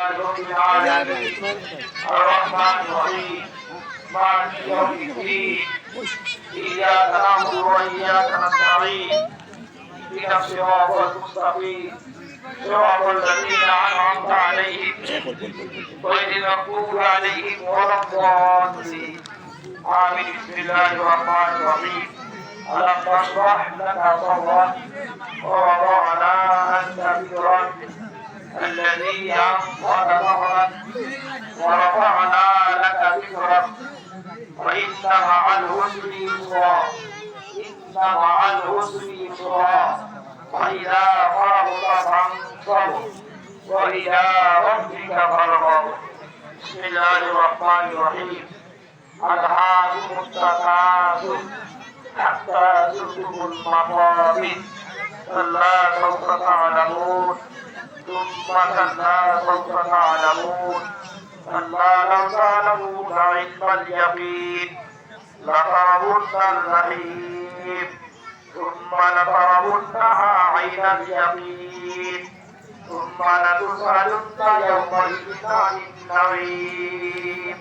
رب العالمين الرحمن الرحيم مالك يوم الدين إياك نعبد وإياك نستعين اهدنا الصراط المستقيم صراط الذين أنعمت عليهم غير المغضوب عليهم ولا الضالين آمين. بسم الله الرحمن الرحيم ألم نشرح لك صدرك ووضعنا عنك ذكرك الذي أنقض ظهرك ورفعنا لك ذكرك وإن مع العسر يسرا إن مع العسر يسرا وإذا فرغت فانصب وإلى ربك فارغب. بسم الله الرحمن الرحيم ألهاكم التكاثر حتى زرتم المقابر كلا سوف تعلمون ثم كلا سوف تعلمون كلا لو تعلمون علم اليقين لترون الجحيم ثم لترونها عين اليقين ثم لتسألن يومئذ عن النعيم.